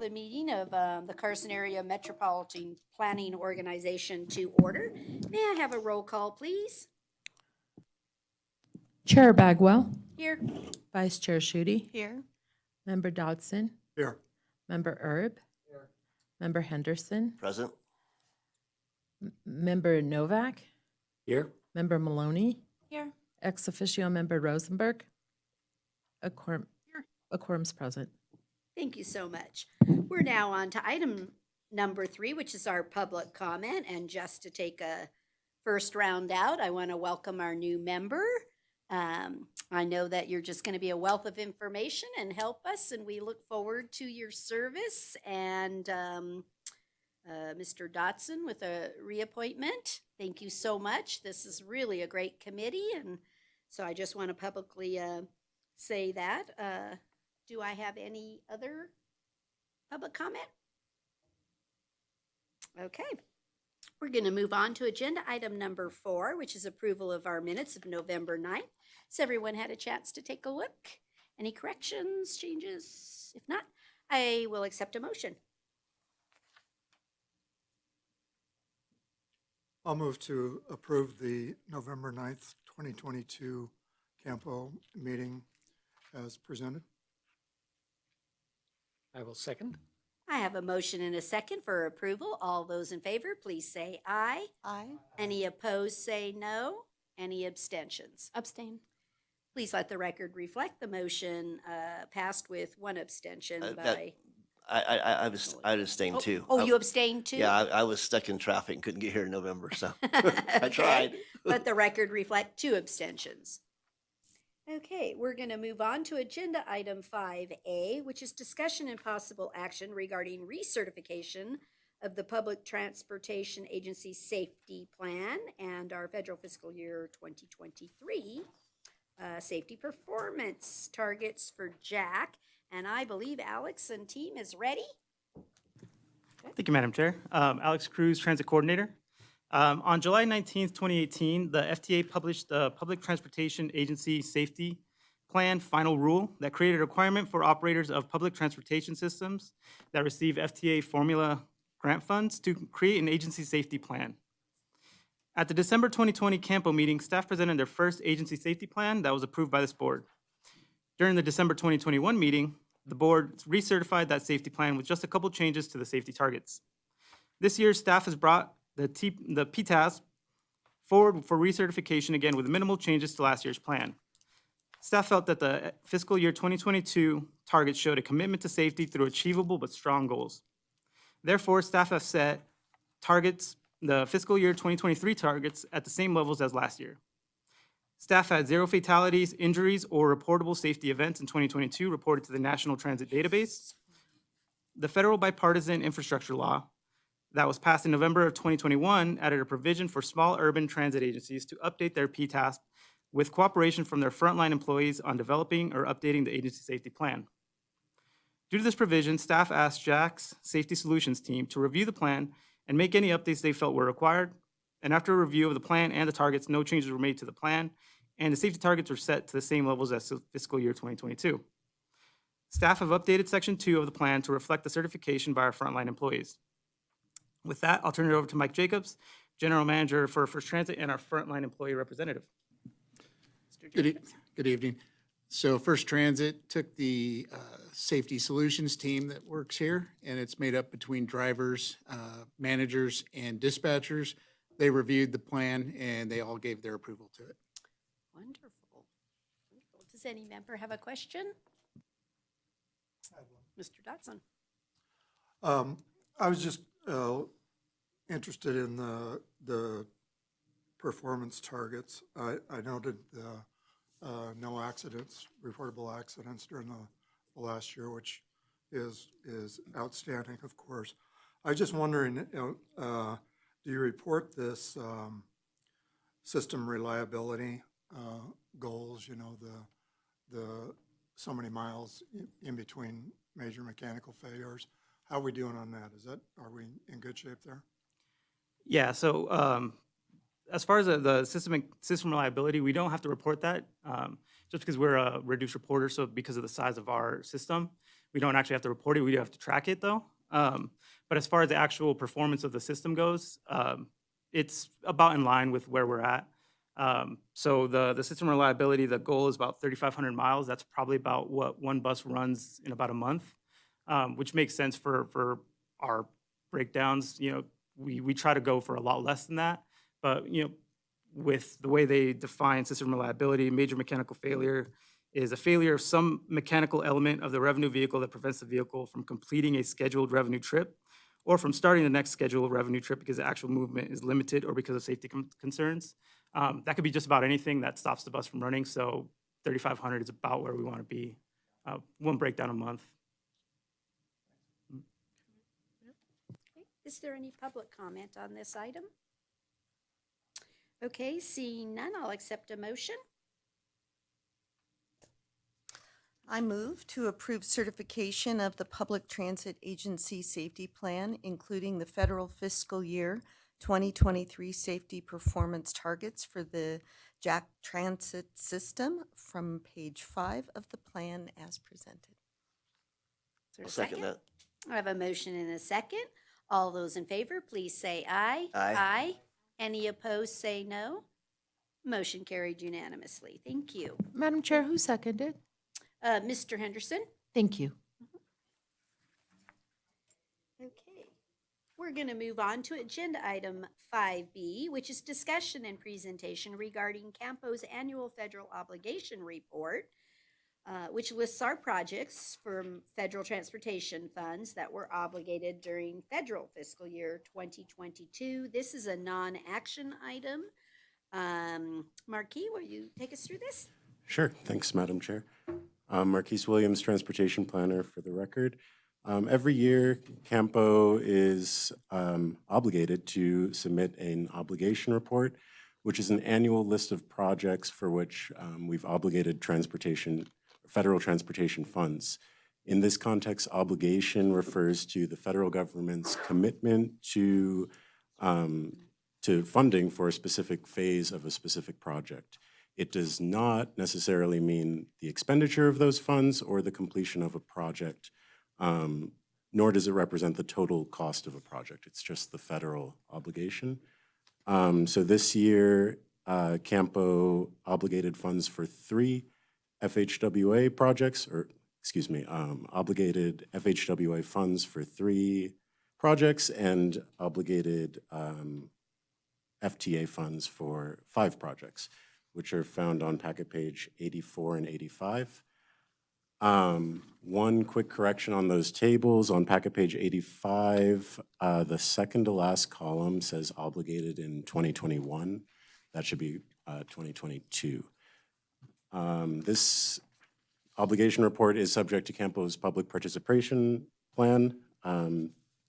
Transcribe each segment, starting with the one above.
the meeting of the Carson Area Metropolitan Planning Organization to order. May I have a roll call, please? Chair Bagwell, Here. Vice Chair Schutte, Here. Member Dodson, Here. Member Erb, Member Henderson, Present. Member Novak, Here. Member Maloney, Here. ex officio Member Rosenberg. A quorum's present. Thank you so much. We're now on to item number 3, which is our public comment. And just to take a first round out, I want to welcome our new member. I know that you're just going to be a wealth of information and help us, and we look forward to your service. And Mr. Dotson with a reappointment, thank you so much. This is really a great committee, and so I just want to publicly say that. Do I have any other public comment? Okay. We're going to move on to agenda item number 4, which is approval of our minutes of November 9th. Has everyone had a chance to take a look? Any corrections, changes? If not, I will accept a motion. I'll move to approve the November 9th, 2022 CAMPO meeting as presented. I will second. I have a motion and a second for approval. All those in favor, please say aye. Aye. Any opposed, say no. Any abstentions? Abstain. Please let the record reflect the motion passed with one abstention that- by. I abstained too. Oh, you abstained too? Yeah, I was stuck in traffic and couldn't get here in November, so I Okay. tried. Let the record reflect 2 abstentions. Okay, we're going to move on to agenda item 5A, which is discussion and possible action regarding recertification of the Public Transportation Agency Safety Plan and our federal fiscal year 2023 safety performance targets for Jack. And I believe Alex and team is ready. Thank you, Madam Chair. Alex Cruz, Transit Coordinator. On July 19th, 2018, the FTA published the Public Transportation Agency Safety Plan Final Rule that created a requirement for operators of public transportation systems that receive FTA formula grant funds to create an agency safety plan. At the December 2020 CAMPO meeting, staff presented their first agency safety plan that was approved by this board. During the December 2021 meeting, the board recertified that safety plan with just a couple changes to the safety targets. This year, staff has brought the PTAS forward for recertification again with minimal changes to last year's plan. Staff felt that the fiscal year 2022 targets showed a commitment to safety through achievable but strong goals. Therefore, staff have set targets, the fiscal year 2023 targets, at the same levels as last year. Staff had 0 fatalities, injuries, or reportable safety events in 2022 reported to the National Transit Database. The federal bipartisan infrastructure law that was passed in November of 2021 added a provision for small urban transit agencies to update their PTAS with cooperation from their frontline employees on developing or updating the agency safety plan. Due to this provision, staff asked Jack's Safety Solutions team to review the plan and make any updates they felt were required. And after a review of the plan and the targets, no changes were made to the plan, and the safety targets were set to the same levels as fiscal year 2022. Staff have updated Section 2 of the plan to reflect the certification by our frontline employees. With that, I'll turn it over to Mike Jacobs, General Manager for First Transit and our frontline employee representative. Good evening. So First Transit took the Safety Solutions team that works here, and it's made up between drivers, managers, and dispatchers. They reviewed the plan, and they all gave their approval to it. Wonderful. Wonderful. Does any member have a question? Mr. Dotson. I was just interested in the performance targets. I noted no accidents, reportable accidents during the last year, which is outstanding, of course. I was just wondering, do you report this system reliability goals? You know, the so many miles in between major mechanical failures. How are we doing on that? Are we in good shape there? Yeah, so as far as the system reliability, we don't have to report that just because we're a reduced reporter, so because of the size of our system. We don't actually have to report it. We do have to track it, though. But as far as the actual performance of the system goes, it's about in line with where we're at. So the system reliability, the goal is about 3,500 miles. That's probably about what one bus runs in about a month, which makes sense for our breakdowns. We try to go for a lot less than that. But, with the way they define system reliability, major mechanical failure is a failure of some mechanical element of the revenue vehicle that prevents the vehicle from completing a scheduled revenue trip or from starting the next scheduled revenue trip because the actual movement is limited or because of safety concerns. That could be just about anything that stops the bus from running. So 3,500 is about where we want to be. One breakdown a month. Is there any public comment on this item? Okay, seeing none, I'll accept a motion. I move to approve certification of the Public Transit Agency Safety Plan, including the federal fiscal year 2023 safety performance targets for the Jack Transit System from page 5 of the plan as presented. Is there a I'll second that. I have a motion and a second. All those in favor, please say aye. Aye. Any opposed, say no. Motion carried unanimously. Thank you. Madam Chair, who seconded? Mr. Henderson? Thank you. Okay. We're going to move on to agenda item 5B, which is discussion and presentation regarding CAMPO's annual federal obligation report, which lists our projects from federal transportation funds that were obligated during federal fiscal year 2022. This is a non-action item. Marquis, will you take us through this? Sure. Thanks, Madam Chair. Marquise Williams, Transportation Planner for the record. Every year, CAMPO is obligated to submit an obligation report, which is an annual list of projects for which we've obligated federal transportation funds. In this context, obligation refers to the federal government's commitment to funding for a specific phase of a specific project. It does not necessarily mean the expenditure of those funds or the completion of a project, nor does it represent the total cost of a project. It's just the federal obligation. So this year, CAMPO obligated funds for 3 FHWA projects, obligated FHWA funds for 3 projects and obligated FTA funds for 5 projects, which are found on packet page 84 and 85. One quick correction on those tables. On packet page 85, the second to last column says obligated in 2021. That should be 2022. This obligation report is subject to CAMPO's public participation plan.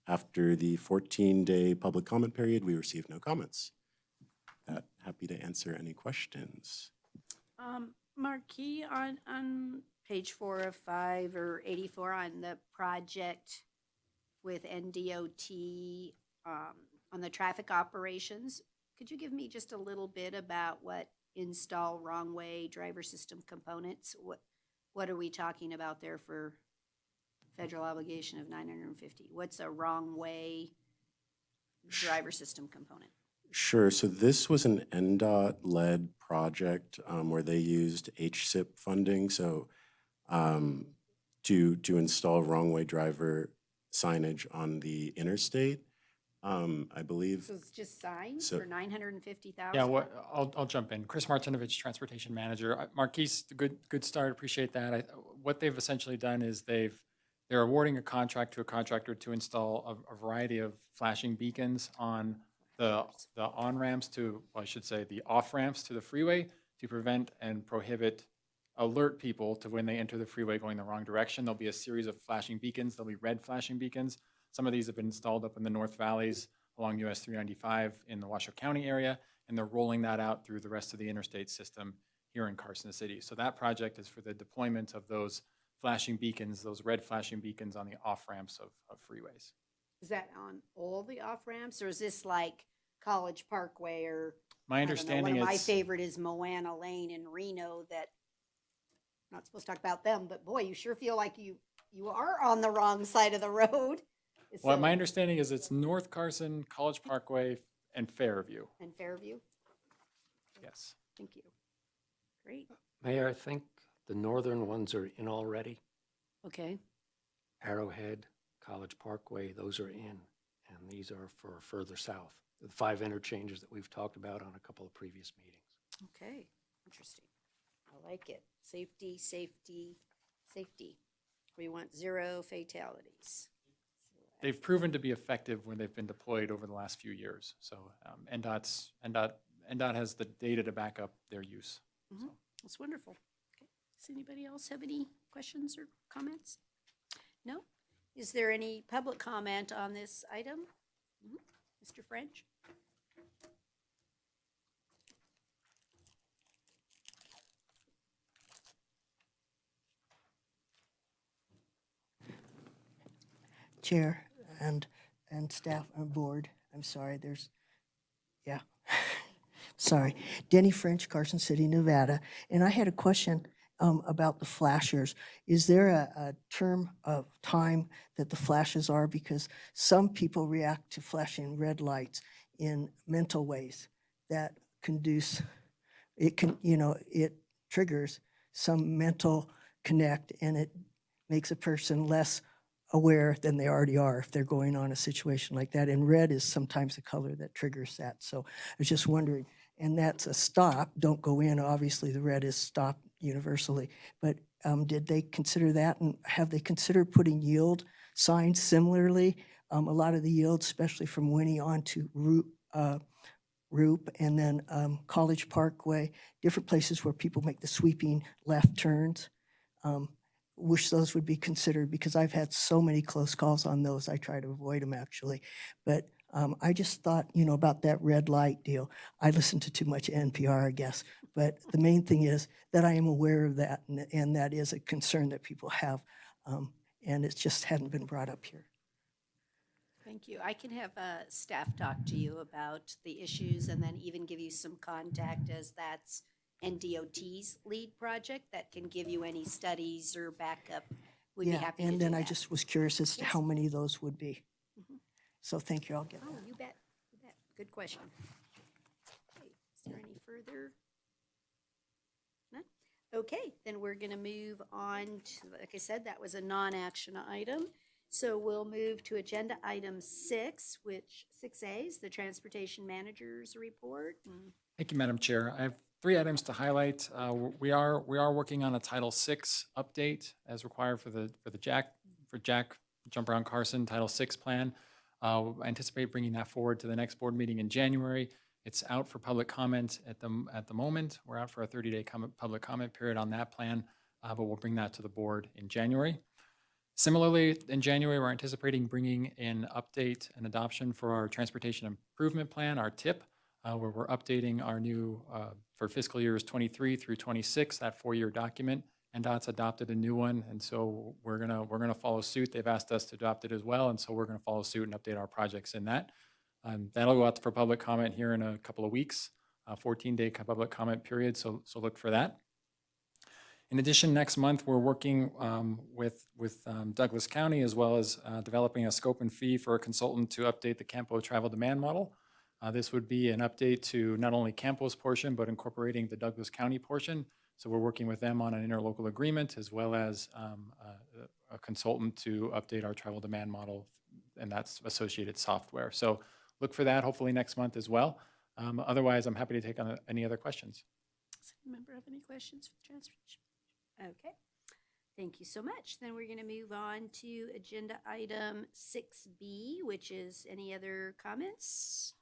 After the 14-day public comment period, we received no comments. Happy to answer any questions. Marquis, on page 4 of 5 or 84 on the project with NDOT on the traffic operations, could you give me just a little bit about what install wrong way driver system components? What are we talking about there for federal obligation of $950? What's a wrong way driver system component? Sure. So this was an NDOT-led project where they used HSIP funding. So to install wrong-way driver signage on the interstate, I believe. So it's just signs So- for $950,000? Yeah, I'll jump in. Chris Martinovich, Transportation Manager. Marquise, good start. Appreciate that. What they've essentially done is they're awarding a contract to a contractor to install a variety of flashing beacons on the on-ramps to, well, I should say, the off-ramps to the freeway to prevent and alert people to when they enter the freeway going the wrong direction. There'll be a series of flashing beacons. There'll be red flashing beacons. Some of these have been installed up in the North Valleys along US 395 in the Washoe County area, and they're rolling that out through the rest of the interstate system here in Carson City. So that project is for the deployment of those flashing beacons, those red flashing beacons on the off-ramps of freeways. Is that on all the off-ramps, or is this like College Parkway or? My understanding One of my is, favorite is Moana Lane in Reno that, not supposed to talk about them, but boy, you sure feel like you you are on the wrong side of the road. Well, So- my understanding is it's North Carson, College Parkway, and Fairview. And Fairview, Yes. thank you. Great, Mayor, I think the northern ones are in already. okay. Arrowhead, College Parkway, those are in. And these are for further south. The 5 interchanges that we've talked about on a couple of previous meetings. Okay, interesting. I like it. Safety, safety, safety. We want 0 fatalities. They've proven to be effective when they've been deployed over the last few years. So NDOT has the data to back up their use. That's wonderful. Okay. Does anybody else have any questions or comments? No? Is there any public comment on this item? Mr. French? Chair and staff and board. I'm sorry, sorry. Denny French, Carson City, Nevada. And I had a question about the flashers. Is there a term of time that the flashes are? Because some people react to flashing red lights in mental ways that it triggers some mental connect, and it makes a person less aware than they already are if they're going on a situation like that. And red is sometimes a color that triggers that. So I was just wondering, and that's a stop, don't go in. Obviously, the red is stop universally. But did they consider that? And have they considered putting yield signs similarly? A lot of the yields, especially from Winnie on to Roop and then College Parkway, different places where people make the sweeping left turns. Wish those would be considered because I've had so many close calls on those. I try to avoid them actually. But I just thought, about that red light deal. I listen to too much NPR, I guess. But the main thing is that I am aware of that, and that is a concern that people have. And it just hadn't been brought up here. Thank you. I can have staff talk to you about the issues and then even give you some contact, as that's NDOT's lead project that can give you any studies or backup. We'd be happy to do And then I that. just was curious as to Yes. how many of those would be. So thank you, I'll get Oh, that. you bet. You bet. Good question. Okay, is there any further? None? Okay, then we're going to move on to, like I said, that was a non-action item. So we'll move to agenda item 6, which 6A is the Transportation Manager's Report. Thank you, Madam Chair. I have 3 items to highlight. We are working on a Title VI update as required for the Jack Jump Around Carson Title VI plan. I anticipate bringing that forward to the next board meeting in January. It's out for public comment at the moment. We're out for a 30-day public comment period on that plan, but we'll bring that to the board in January. Similarly, in January, we're anticipating bringing in update and adoption for our Transportation Improvement Plan, our TIP, where we're updating our new, for fiscal years 23 through 26, that 4-year document. NDOT's adopted a new one, and so we're gonna follow suit. They've asked us to adopt it as well, and so we're gonna follow suit and update our projects in that. That'll go out for public comment here in a couple of weeks, 14-day public comment period, so look for that. In addition, next month, we're working with Douglas County, as well as developing a scope and fee for a consultant to update the CAMPO travel demand model. This would be an update to not only CAMPO's portion, but incorporating the Douglas County portion. So we're working with them on an interlocal agreement, as well as a consultant to update our travel demand model, and that's associated software. So look for that hopefully next month as well. Otherwise, I'm happy to take on any other questions. Does any member have any questions for transportation? Okay, thank you so much. Then we're going to move on to agenda item 6B, which is any other comments?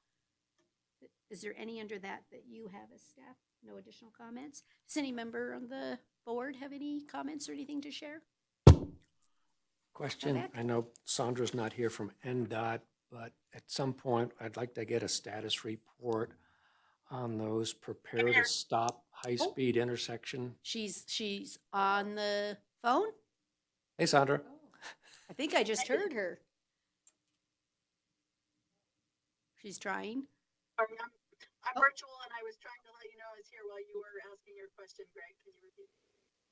Is there any under that you have as staff? No additional comments? Does any member on the board have any comments or anything to share? Question, Vivek? I know Sandra's not here from NDOT, but at some point, I'd like to get a status report on those prepare to stop high-speed intersection. She's on the phone? Hey, Sandra. I think I just heard her. She's trying. Sorry, I'm virtual and I was trying to let you know I was here while you were asking your question, Greg. Can you repeat?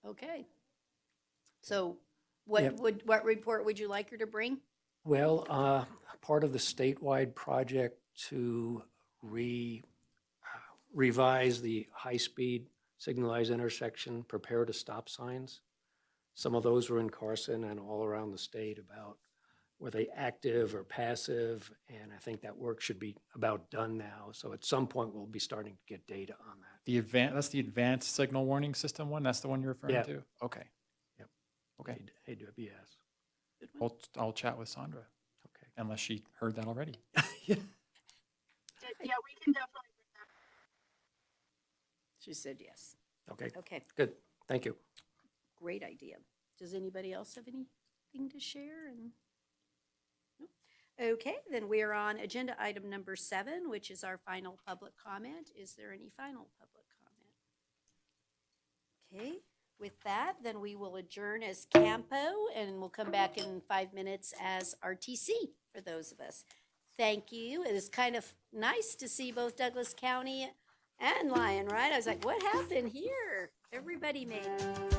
Okay. So Yep. What report would you like her to bring? Well, part of the statewide project to revise the high-speed signalized intersection, prepare to stop signs. Some of those were in Carson and all around the state about were they active or passive, and I think that work should be about done now. So at some point, we'll be starting to get data on that. That's the advanced signal warning system one? That's the one you're referring Yeah. to? Okay. Yep. Okay. AWS. I'll chat with Sandra, Okay. unless she heard that already. Yeah, we can definitely bring that. She said yes. Okay, Okay, good. Thank you. great idea. Does anybody else have anything to share? And no? Okay, then we are on agenda item number 7, which is our final public comment. Is there any final public comment? Okay, with that, then we will adjourn as CAMPO and we'll come back in 5 minutes as RTC for those of us. Thank you. It is kind of nice to see both Douglas County and Lyon, right? I was like, what happened here? Everybody made it.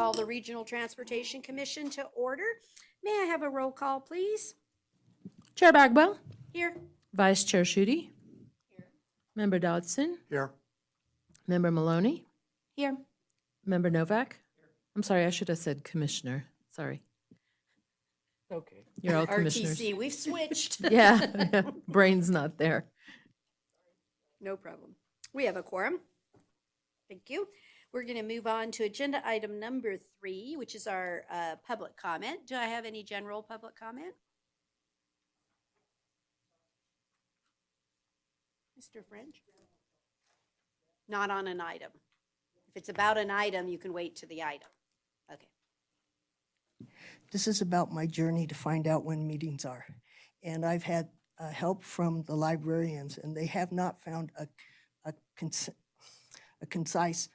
Call the Regional Transportation Commission to order. May I have a roll call, please? Chair Bagwell, Here. Vice Chair Schutte, Member Dodson, Here. Member Maloney, Here. Member Novak. I'm sorry, I should have said Commissioner. Sorry. Okay. You're all commissioners. RTC, we've switched. Yeah, brain's not there. No problem. We have a quorum. Thank you. We're going to move on to agenda item number 3, which is our public comment. Do I have any general public comment? Mr. French? Not on an item. If it's about an item, you can wait to the item. Okay. This is about my journey to find out when meetings are. And I've had help from the librarians, and they have not found a a concise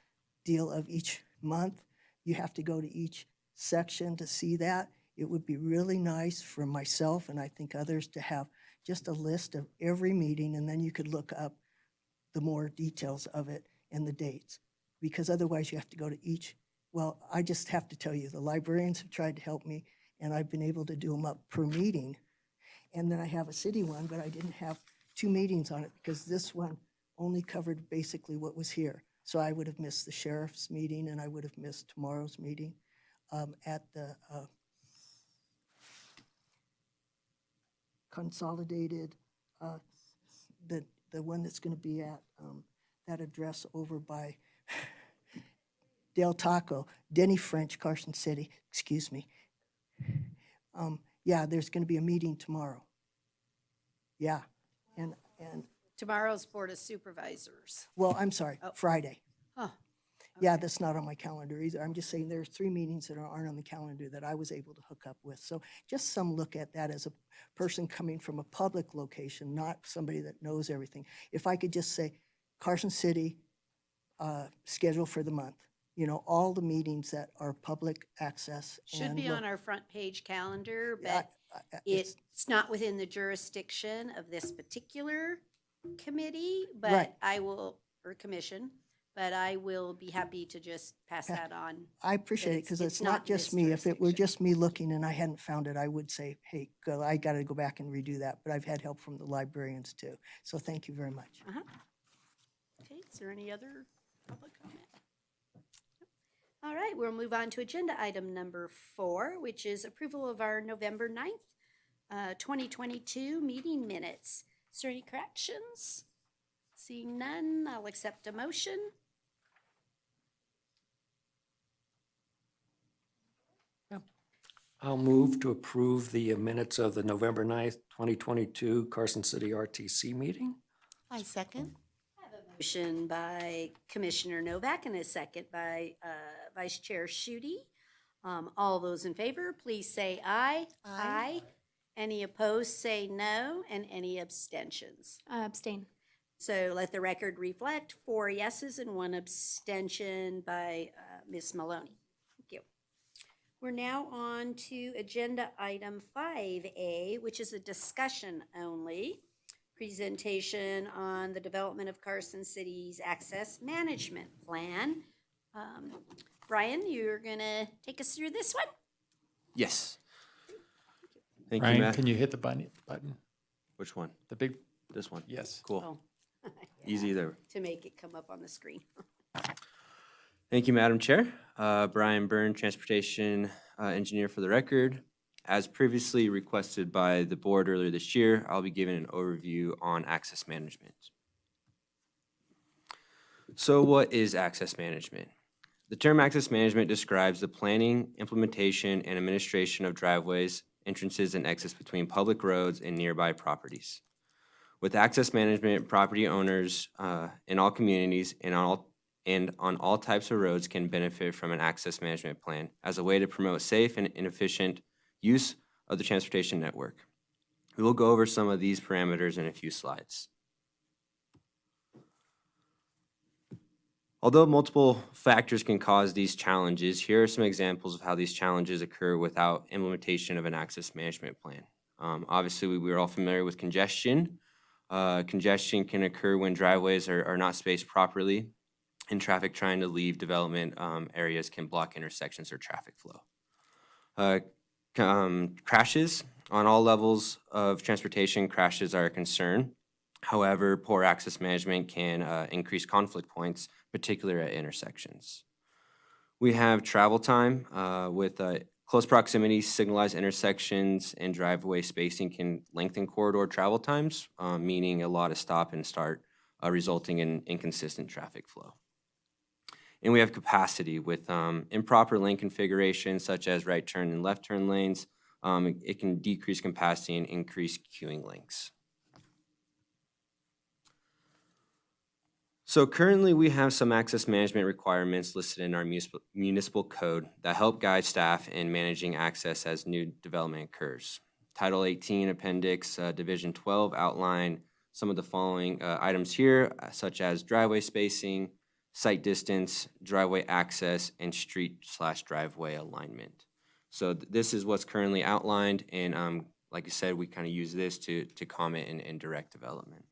deal of each month. You have to go to each section to see that. It would be really nice for myself and I think others to have just a list of every meeting, and then you could look up the more details of it and the dates. Because otherwise you have to go to each, well, I just have to tell you, the librarians have tried to help me, and I've been able to do them up per meeting. And then I have a city one, but I didn't have 2 meetings on it because this one only covered basically what was here. So I would have missed the sheriff's meeting, and I would have missed tomorrow's meeting at the consolidated, the one that's going to be at that address over by Del Taco, Denny French, Carson City, excuse me. Yeah, there's going to be a meeting tomorrow. Yeah, and Tomorrow's Board of Supervisors. well, I'm sorry, Oh. Friday. Oh, Yeah, okay. that's not on my calendar either. I'm just saying there's 3 meetings that aren't on the calendar that I was able to hook up with. So just some look at that as a person coming from a public location, not somebody that knows everything. If I could just say Carson City, schedule for the month, you know, all the meetings that are public access. Should and be look- on our front page calendar, I- but it's- it's not within the jurisdiction of this particular committee, Right. but I will, or commission, but I will be happy to just pass that on. I appreciate it it's- because it's it's not not in just this me. If it were jurisdiction. just me looking and I hadn't found it, I would say, hey, girl, I got to go back and redo that. But I've had help from the librarians too. So thank you very much. Okay, is there any other public comment? All right, we'll move on to agenda item number 4, which is approval of our November 9th, 2022 meeting minutes. Is there any corrections? Seeing none, I'll accept a motion. I'll move to approve the minutes of the November 9th, 2022 Carson City RTC meeting. I second. Motion by Commissioner Novak and a second by Vice Chair Schutte. All those in favor, please say aye. Aye. Any opposed, say no, and any abstentions. Abstain. So let the record reflect 4 yeses and 1 abstention by Ms. Maloney. Thank you. We're now on to agenda item 5A, which is a discussion only. Presentation on the development of Carson City's access management plan. Brian, you're gonna take us through this one? Yes. Thank you, Ryan, Matt. can you hit the button? Which one? The big, This one? yes. Cool. Oh. Easy there. To make it come up on the screen. Thank you, Madam Chair. Brian Byrne, Transportation Engineer for the record. As previously requested by the board earlier this year, I'll be giving an overview on access management. So what is access management? The term access management describes the planning, implementation, and administration of driveways, entrances, and exits between public roads and nearby properties. With access management, property owners in all communities and on all types of roads can benefit from an access management plan as a way to promote safe and efficient use of the transportation network. We will go over some of these parameters in a few slides. Although multiple factors can cause these challenges, here are some examples of how these challenges occur without implementation of an access management plan. Obviously, we're all familiar with congestion. Congestion can occur when driveways are not spaced properly, and traffic trying to leave development areas can block intersections or traffic flow. Crashes on all levels of transportation, crashes are a concern. However, poor access management can increase conflict points, particularly at intersections. We have travel time with close proximity, signalized intersections, and driveway spacing can lengthen corridor travel times, meaning a lot of stop and start, resulting in inconsistent traffic flow. And we have capacity with improper lane configuration, such as right turn and left turn lanes. It can decrease capacity and increase queuing lengths. So currently we have some access management requirements listed in our municipal code that help guide staff in managing access as new development occurs. Title 18 Appendix Division 12 outline some of the following items here, such as driveway spacing, site distance, driveway access, and street/driveway alignment. So this is what's currently outlined, and like I said, we kind of use this to comment and direct development.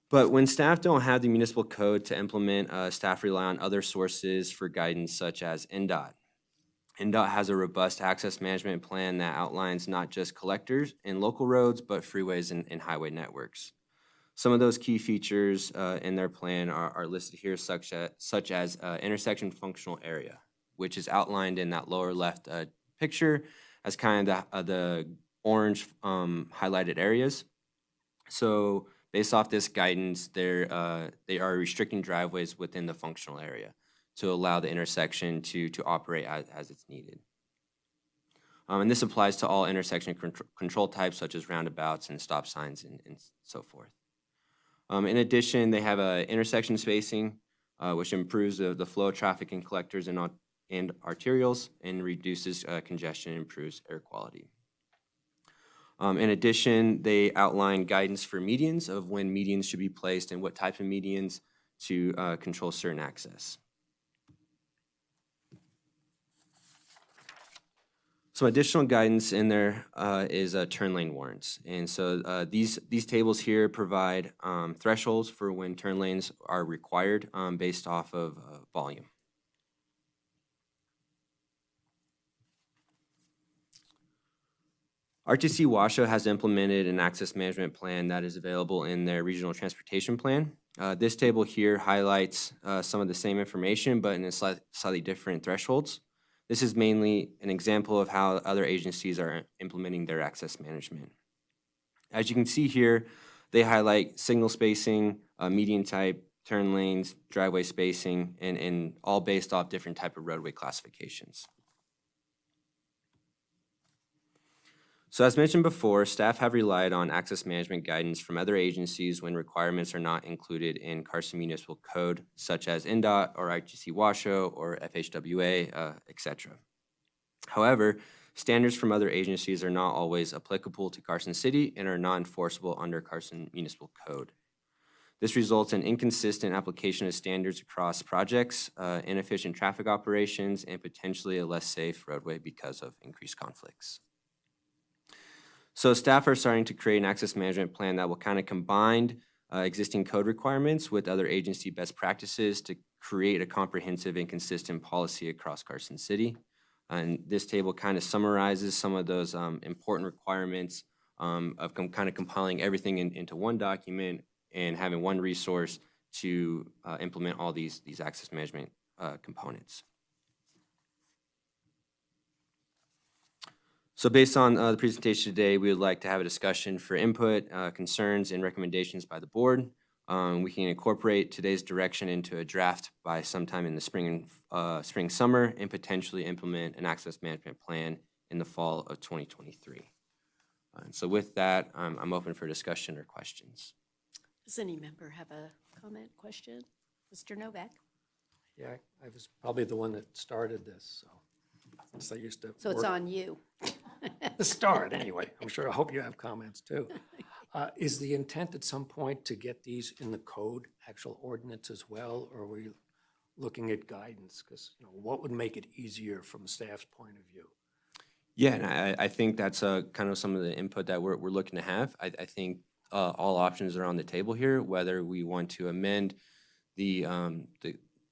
But when staff don't have the municipal code to implement, staff rely on other sources for guidance such as NDOT. NDOT has a robust access management plan that outlines not just collectors and local roads, but freeways and highway networks. Some of those key features in their plan are listed here, such as intersection functional area, which is outlined in that lower left picture as kind of the orange highlighted areas. So based off this guidance, they are restricting driveways within the functional area to allow the intersection to operate as it's needed. And this applies to all intersection control types such as roundabouts and stop signs and so forth. In addition, they have intersection spacing, which improves the flow of traffic in collectors and arterials and reduces congestion and improves air quality. In addition, they outline guidance for medians of when medians should be placed and what type of medians to control certain access. Some additional guidance in there is turn lane warrants. And so these tables here provide thresholds for when turn lanes are required based off of volume. RTC Washoe has implemented an access management plan that is available in their regional transportation plan. This table here highlights some of the same information, but in a slightly different thresholds. This is mainly an example of how other agencies are implementing their access management. As you can see here, they highlight signal spacing, median type, turn lanes, driveway spacing, and all based off different type of roadway classifications. So as mentioned before, staff have relied on access management guidance from other agencies when requirements are not included in Carson Municipal Code, such as NDOT or RTC Washoe or FHWA, etc. However, standards from other agencies are not always applicable to Carson City and are not enforceable under Carson Municipal Code. This results in inconsistent application of standards across projects, inefficient traffic operations, and potentially a less safe roadway because of increased conflicts. So staff are starting to create an access management plan that will kind of combine existing code requirements with other agency best practices to create a comprehensive and consistent policy across Carson City. And this table kind of summarizes some of those important requirements of kind of compiling everything into one document and having one resource to implement all these access management components. So based on the presentation today, we would like to have a discussion for input, concerns, and recommendations by the board. We can incorporate today's direction into a draft by sometime in the spring, summer, and potentially implement an access management plan in the fall of 2023. And so with that, I'm open for discussion or questions. Does any member have a comment, question? Mr. Novak? Yeah, I was probably the one that started this, so. Since I used to So it's work- on you. The start, anyway. I'm sure, I hope you have comments too. Is the intent at some point to get these in the code, actual ordinance as well, or are we looking at guidance? Because, you know, what would make it easier from staff's point of view? Yeah, and I think that's kind of some of the input that we're looking to have. I think all options are on the table here, whether we want to amend the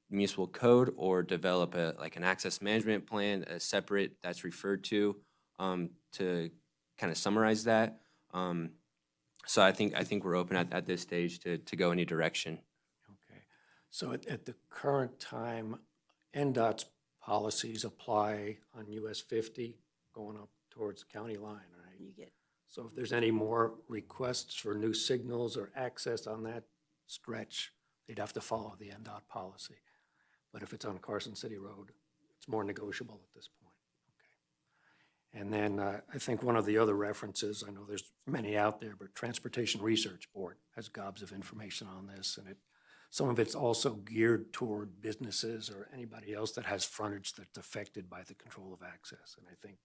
municipal code or develop an access management plan, a separate that's referred to kind of summarize that. So I think we're open at this stage to go any direction. Okay. So at the current time, NDOT's policies apply on US 50 going up towards the county line, right? You get So if there's any more requests for new signals or access on that stretch, they'd have to follow the NDOT policy. But if it's on Carson City Road, it's more negotiable at this point. Okay. And then I think one of the other references, I know there's many out there, but Transportation Research Board has gobs of information on this, and some of it's also geared toward businesses or anybody else that has frontage that's affected by the control of access. And I think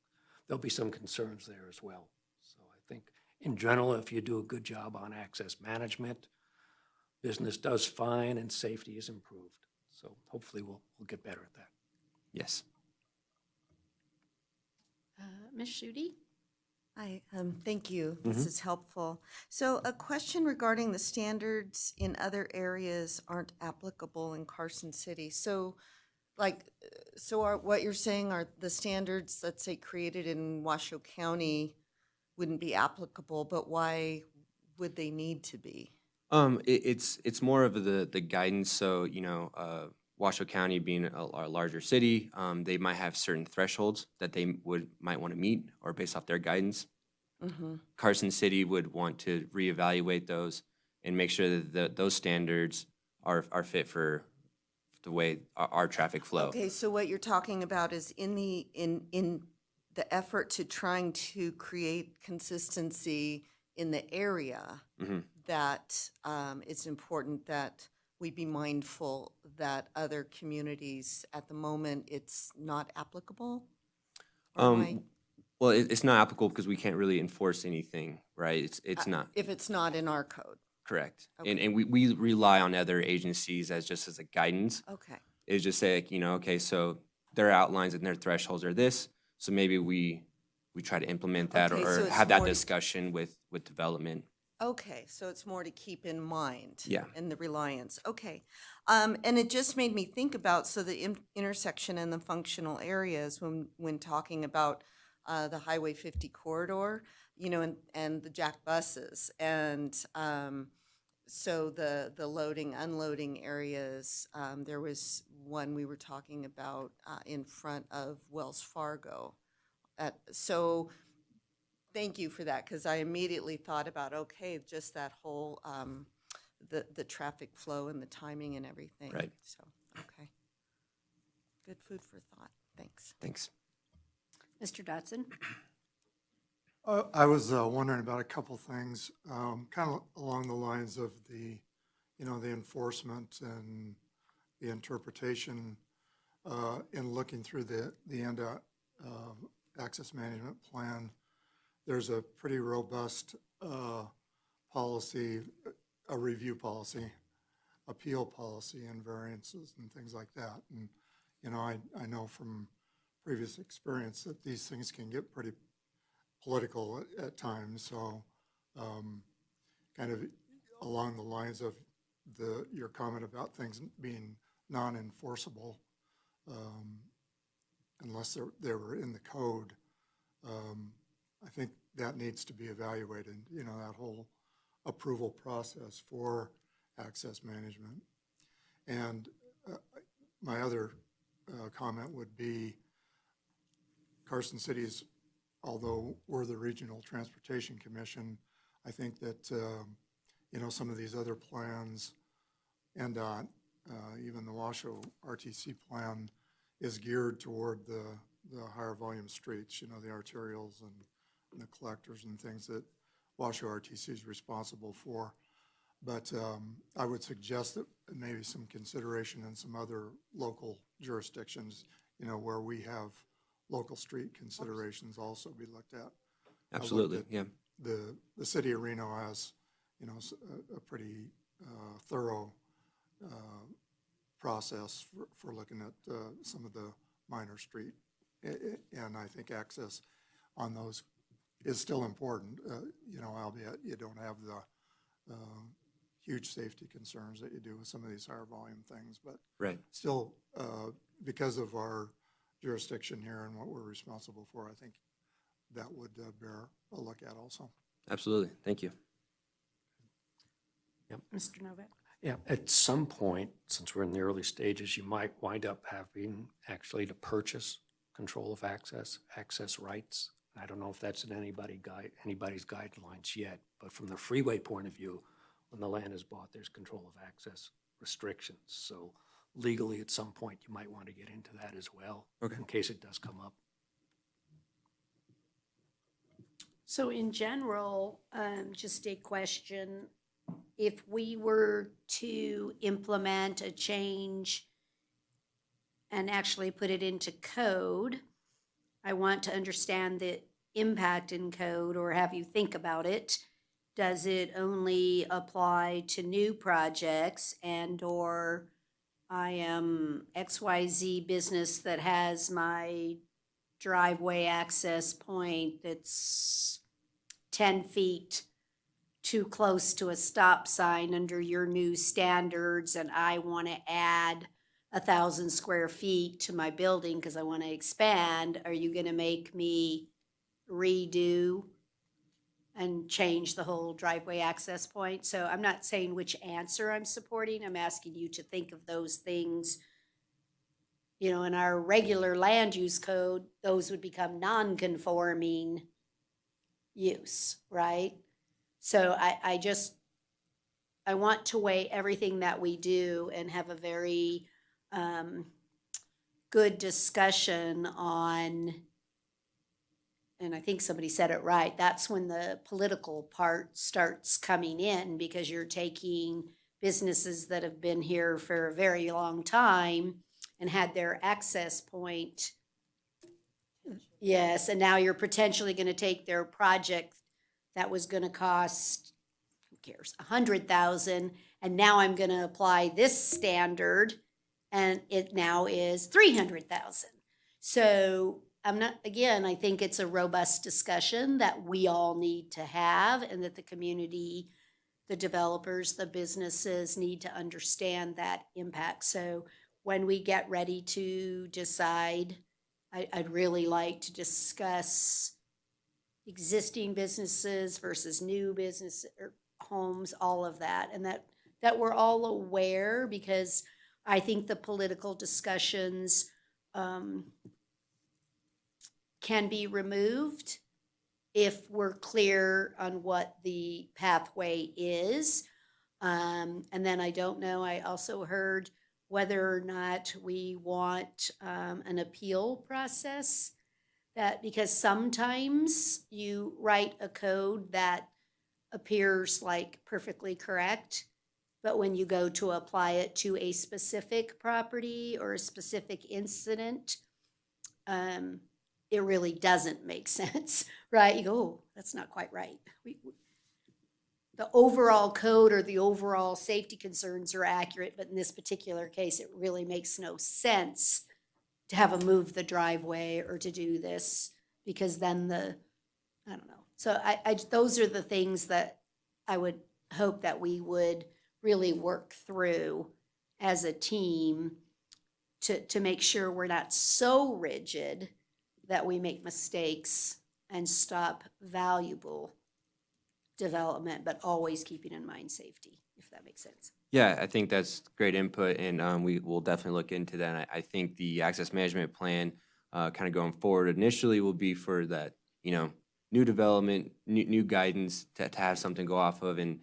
there'll be some concerns there as well. So I think in general, if you do a good job on access management, business does fine and safety is improved. So hopefully we'll get better at that. Yes. Ms. Schutte? Thank you. This is helpful. So a question regarding the standards in other areas aren't applicable in Carson City. So what you're saying are the standards, let's say, created in Washoe County wouldn't be applicable, but why would they need to be? It's more of the guidance. So, Washoe County being a larger city, they might have certain thresholds that they might want to meet or based off their guidance. Carson City would want to reevaluate those and make sure that those standards are fit for the way our traffic flow. Okay, so what you're talking about is in the effort to trying to create consistency in the area, that it's important that we be mindful that other communities, at the moment, it's not applicable? Or am I- Well, it's not applicable because we can't really enforce anything, right? It's not. If it's not in our code? Correct. Okay. And we rely on other agencies as just as a guidance. Okay, It's just say, okay, so their outlines and their thresholds are this, so maybe we try to implement that Okay, so or it's have that more to- discussion with development. okay, so it's more to keep in mind. Yeah. And the reliance, okay. And it just made me think about, so the intersection and the functional areas when talking about the Highway 50 corridor, and the jack buses. And so the loading, unloading areas, there was one we were talking about in front of Wells Fargo. So thank you for that, because I immediately thought about, okay, just that whole, the traffic flow and the timing and everything. Right. So, okay. Good food for thought. Thanks. Thanks. Mr. Dotson? I was wondering about a couple things, kind of along the lines of the enforcement and the interpretation in looking through the NDOT access management plan. There's a pretty robust policy, a review policy, appeal policy, and variances and things like that. And I know from previous experience that these things can get pretty political at times. So kind of along the lines of your comment about things being non-enforceable unless they were in the code, I think that needs to be evaluated, that whole approval process for access management. And my other comment would be Carson City's, although we're the Regional Transportation Commission, I think that, some of these other plans, and even the Washoe RTC plan is geared toward the higher volume streets, the arterials and the collectors and things that Washoe RTC is responsible for. But I would suggest that maybe some consideration in some other local jurisdictions, where we have local street considerations also be looked at. Absolutely, yeah. The city of Reno has, a pretty thorough process for looking at some of the minor street. And I think access on those is still important, albeit you don't have the huge safety concerns that you do with some of these higher volume things. But Right. still, because of our jurisdiction here and what we're responsible for, I think that would bear a look at also. Absolutely. Thank you. Mr. Novak? Yeah, at some point, since we're in the early stages, you might wind up having actually to purchase control of access rights. I don't know if that's in anybody's guidelines yet, but from the freeway point of view, when the land is bought, there's control of access restrictions. So legally, at some point, you might want to get into that as well, in case it does come up. So in general, just a question, if we were to implement a change and actually put it into code, I want to understand the impact in code or have you think about it? Does it only apply to new projects and or I am XYZ business that has my driveway access point that's 10 feet too close to a stop sign under your new standards and I want to add 1,000 square feet to my building because I want to expand, are you going to make me redo and change the whole driveway access point? So I'm not saying which answer I'm supporting. I'm asking you to think of those things. You know, in our regular land use code, those would become non-conforming use, right? So I want to weigh everything that we do and have a very good discussion on, and I think somebody said it right, that's when the political part starts coming in because you're taking businesses that have been here for a very long time and had their access point. Yes, and now you're potentially going to take their project that was going to cost, who cares, 100,000, and now I'm going to apply this standard, and it now is 300,000. So I'm not, again, I think it's a robust discussion that we all need to have, and that the community, the developers, the businesses need to understand that impact. So when we get ready to decide, I'd really like to discuss existing businesses versus new business or homes, all of that, and that we're all aware, because I think the political discussions can be removed if we're clear on what the pathway is. And then I don't know, I also heard whether or not we want an appeal process. That because sometimes you write a code that appears like perfectly correct, but when you go to apply it to a specific property or a specific incident, it really doesn't make sense, right? You go, oh, that's not quite right. The overall code or the overall safety concerns are accurate, but in this particular case, it really makes no sense to have a move the driveway or to do this, because then I don't know. So those are the things that I would hope that we would really work through as a team to make sure we're not so rigid that we make mistakes and stop valuable development, but always keeping in mind safety, if that makes sense. Yeah, I think that's great input, and we will definitely look into that. I think the access management plan, kind of going forward, initially will be for that, new development, new guidance to have something go off of, and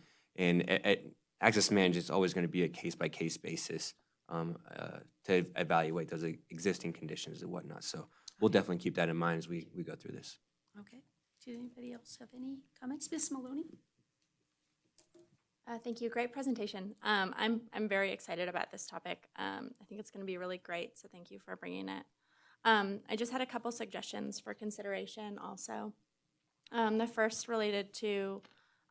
access management is always going to be a case-by-case basis to evaluate those existing conditions and whatnot. So we'll definitely keep that in mind as we go through this. Okay. Did anybody else have any comments? Ms. Maloney? Thank you. Great presentation. I'm very excited about this topic. I think it's going to be really great, so thank you for bringing it. I just had a couple suggestions for consideration also. The first related to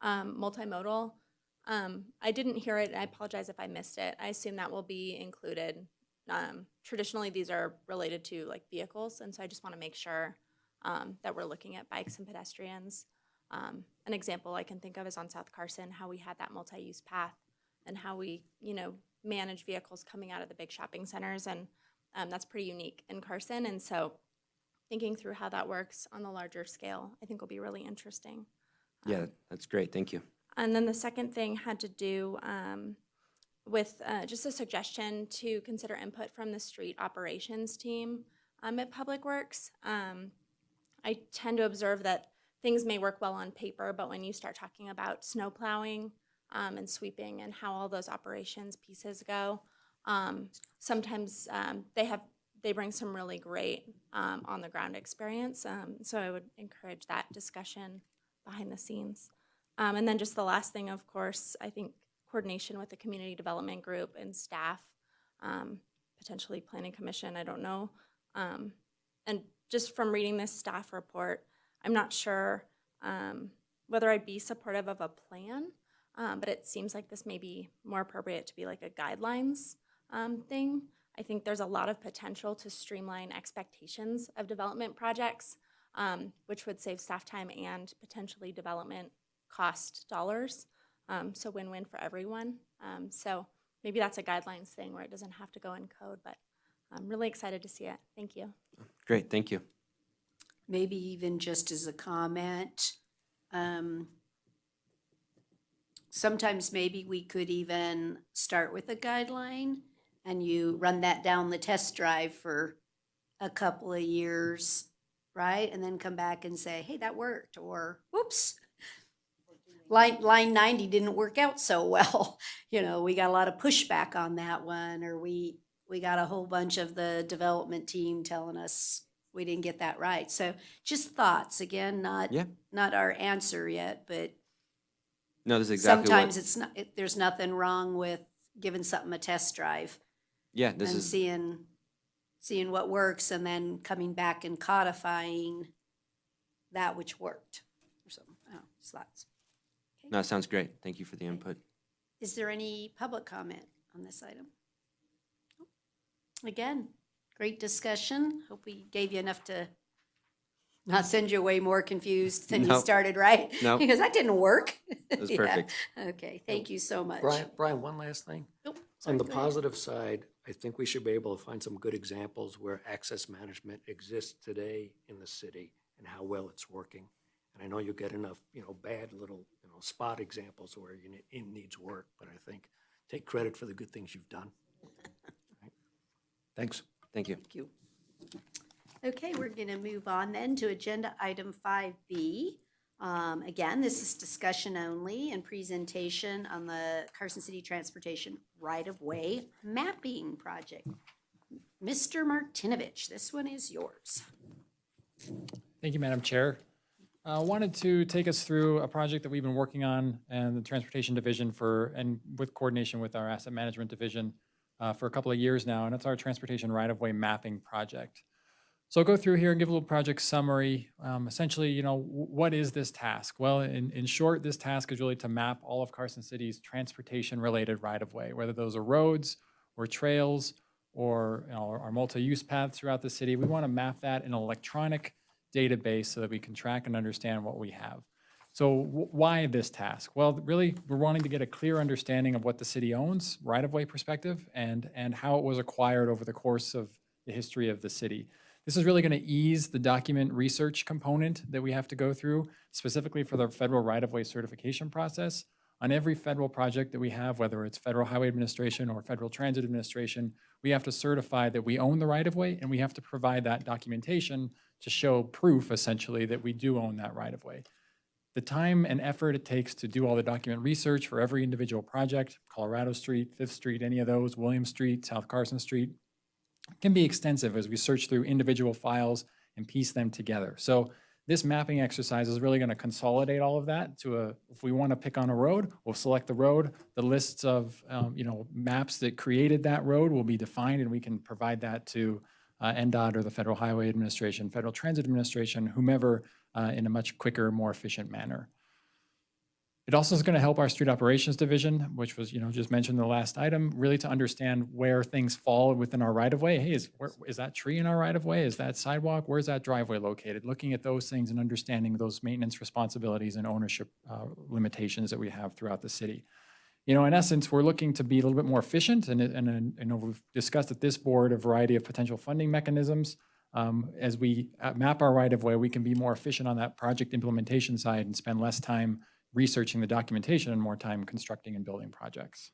multimodal. I didn't hear it, and I apologize if I missed it. I assume that will be included. Traditionally, these are related to like vehicles, and so I just want to make sure that we're looking at bikes and pedestrians. An example I can think of is on South Carson, how we had that multi-use path and how we, manage vehicles coming out of the big shopping centers. And that's pretty unique in Carson. And so thinking through how that works on the larger scale, I think will be really interesting. Yeah, that's great. Thank you. And then the second thing had to do with just a suggestion to consider input from the street operations team at Public Works. I tend to observe that things may work well on paper, but when you start talking about snow plowing and sweeping and how all those operations pieces go, sometimes they bring some really great on the ground experience. So I would encourage that discussion behind the scenes. And then just the last thing, of course, I think coordination with the community development group and staff, potentially planning commission, I don't know. And just from reading this staff report, I'm not sure whether I'd be supportive of a plan, but it seems like this may be more appropriate to be like a guidelines thing. I think there's a lot of potential to streamline expectations of development projects, which would save staff time and potentially development cost dollars. So win-win for everyone. So maybe that's a guidelines thing where it doesn't have to go in code, but I'm really excited to see it. Thank you. Great, thank you. Maybe even just as a comment, sometimes maybe we could even start with a guideline and you run that down the test drive for a couple of years, right? And then come back and say, hey, that worked, or whoops, line 90 didn't work out so well. You know, we got a lot of pushback on that one, or we got a whole bunch of the development team telling us we didn't get that right. So just thoughts, again, not our answer yet, but No, this is exactly sometimes what, it's not, there's nothing wrong with giving something a test drive yeah, this and is, seeing what works and then coming back and codifying that which worked. Or something. Oh, thoughts. no, it sounds great. Thank you for the input. Is there any public comment on this item? Again, great discussion. Hope we gave you enough to not send you away more confused than you Nope. started, right? Nope. Because that didn't work. That was Yeah. perfect. Okay, thank you so much. Brian, one last thing. Oh, sorry, On the go ahead. positive side, I think we should be able to find some good examples where access management exists today in the city and how well it's working. And I know you get enough, bad little, spot examples where it needs work, but I think take credit for the good things you've done. Right? Thanks. Thank you. Thank you. Okay, we're going to move on then to agenda item 5B. Again, this is discussion only and presentation on the Carson City Transportation Right-of-Way Mapping Project. Mr. Martinovich, this one is yours. Thank you, Madam Chair. I wanted to take us through a project that we've been working on and the Transportation Division and with coordination with our Asset Management Division for a couple of years now, and it's our Transportation Right-of-Way Mapping Project. So I'll go through here and give a little project summary. Essentially, what is this task? Well, in short, this task is really to map all of Carson City's transportation-related right-of-way, whether those are roads or trails or our multi-use paths throughout the city. We want to map that in an electronic database so that we can track and understand what we have. So why this task? Well, really, we're wanting to get a clear understanding of what the city owns, right-of-way perspective, and how it was acquired over the course of the history of the city. This is really going to ease the document research component that we have to go through, specifically for the federal right-of-way certification process. On every federal project that we have, whether it's Federal Highway Administration or Federal Transit Administration, we have to certify that we own the right-of-way, and we have to provide that documentation to show proof, essentially, that we do own that right-of-way. The time and effort it takes to do all the document research for every individual project, Colorado Street, 5th Street, any of those, William Street, South Carson Street, can be extensive as we search through individual files and piece them together. So this mapping exercise is really going to consolidate all of that to if we want to pick on a road, we'll select the road. The lists of maps that created that road will be defined, and we can provide that to NDOT or the Federal Highway Administration, Federal Transit Administration, whomever, in a much quicker, more efficient manner. It also is going to help our street operations division, which was, just mentioned in the last item, really to understand where things fall within our right-of-way. Hey, is that tree in our right-of-way? Is that sidewalk? Where's that driveway located? Looking at those things and understanding those maintenance responsibilities and ownership limitations that we have throughout the city. In essence, we're looking to be a little bit more efficient, and we've discussed at this board a variety of potential funding mechanisms. As we map our right-of-way, we can be more efficient on that project implementation side and spend less time researching the documentation and more time constructing and building projects.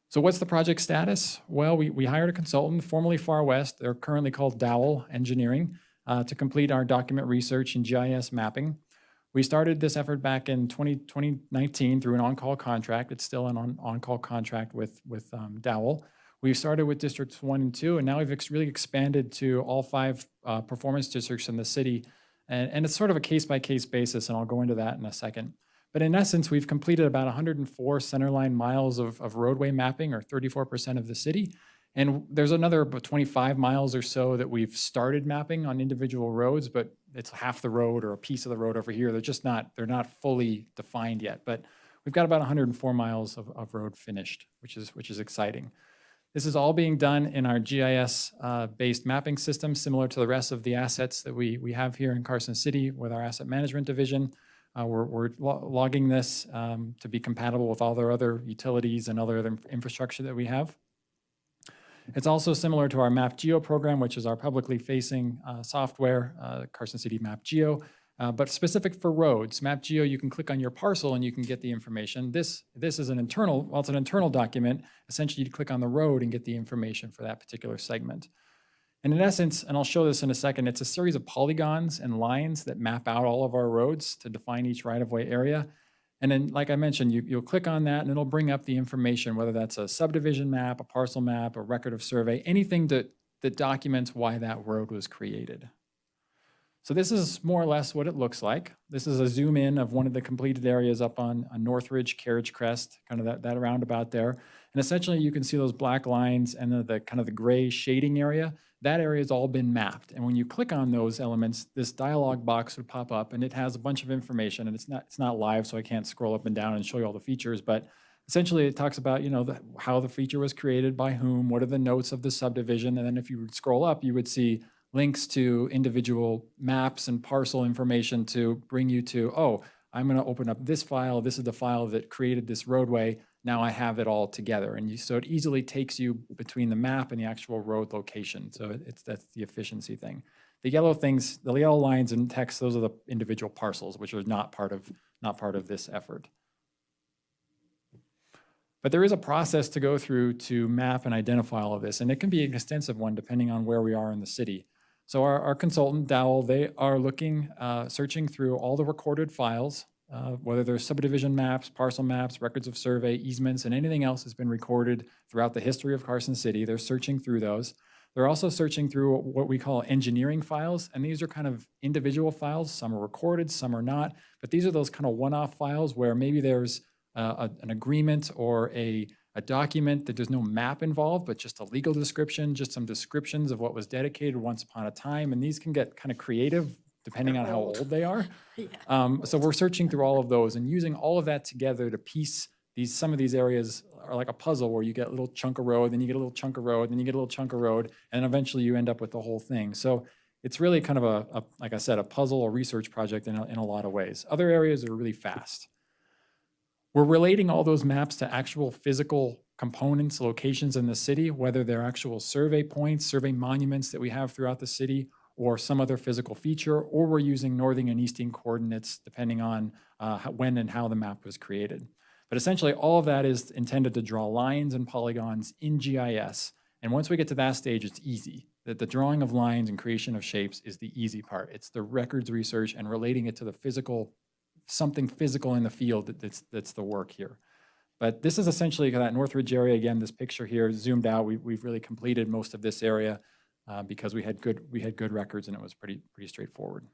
So what's the project status? Well, we hired a consultant, formerly Far West. They're currently called Dowell Engineering, to complete our document research and GIS mapping. We started this effort back in 2019 through an on-call contract. It's still an on-call contract with Dowell. We started with districts 1 and 2, and now we've really expanded to all 5 performance districts in the city. And it's sort of a case-by-case basis, and I'll go into that in a second. But in essence, we've completed about 104 centerline miles of roadway mapping, or 34% of the city. And there's another about 25 miles or so that we've started mapping on individual roads, but it's half the road or a piece of the road over here. They're not fully defined yet, but we've got about 104 miles of road finished, which is exciting. This is all being done in our GIS-based mapping system, similar to the rest of the assets that we have here in Carson City with our asset management division. We're logging this to be compatible with all their other utilities and other infrastructure that we have. It's also similar to our MapGeo program, which is our publicly facing software, Carson City MapGeo, but specific for roads. MapGeo, you can click on your parcel and you can get the information. This is an internal, it's an internal document. Essentially, you click on the road and get the information for that particular segment. And in essence, and I'll show this in a second, it's a series of polygons and lines that map out all of our roads to define each right-of-way area. And then, like I mentioned, you'll click on that and it'll bring up the information, whether that's a subdivision map, a parcel map, a record of survey, anything that documents why that road was created. So this is more or less what it looks like. This is a zoom in of one of the completed areas up on Northridge, Carriage Crest, kind of that roundabout there. And essentially you can see those black lines and the kind of the gray shading area. That area has all been mapped. And when you click on those elements, this dialog box would pop up and it has a bunch of information, and it's not live, so I can't scroll up and down and show you all the features, but essentially it talks about, how the feature was created, by whom, what are the notes of the subdivision. And then if you would scroll up, you would see links to individual maps and parcel information to bring you to, oh, I'm going to open up this file. This is the file that created this roadway. Now I have it all together. And so it easily takes you between the map and the actual road location. So that's the efficiency thing. The yellow things, the yellow lines and text, those are the individual parcels, which are not part of this effort. But there is a process to go through to map and identify all of this, and it can be an extensive one depending on where we are in the city. So our consultant, Dowell, they are looking, searching through all the recorded files, whether they're subdivision maps, parcel maps, records of survey, easements, and anything else that's been recorded throughout the history of Carson City. They're searching through those. They're also searching through what we call engineering files, and these are kind of individual files. Some are recorded, some are not, but these are those kind of one-off files where maybe there's an agreement or a document that there's no map involved, but just a legal description, just some descriptions of what was dedicated once upon a time. And these can get kind of creative depending on how old they are. So we're searching through all of those and using all of that together to piece some of these areas are like a puzzle where you get a little chunk of road, then you get a little chunk of road, then you get a little chunk of road, and eventually you end up with the whole thing. So it's really kind of like I said, a puzzle, a research project in a lot of ways. Other areas are really fast. We're relating all those maps to actual physical components, locations in the city, whether they're actual survey points, survey monuments that we have throughout the city, or some other physical feature, or we're using northern and eastern coordinates depending on when and how the map was created. But essentially, all of that is intended to draw lines and polygons in GIS. And once we get to that stage, it's easy. That the drawing of lines and creation of shapes is the easy part. It's the records research and relating it to the physical, something physical in the field that's the work here. But this is essentially that Northridge area. Again, this picture here zoomed out. We've really completed most of this area because we had good records and it was pretty straightforward.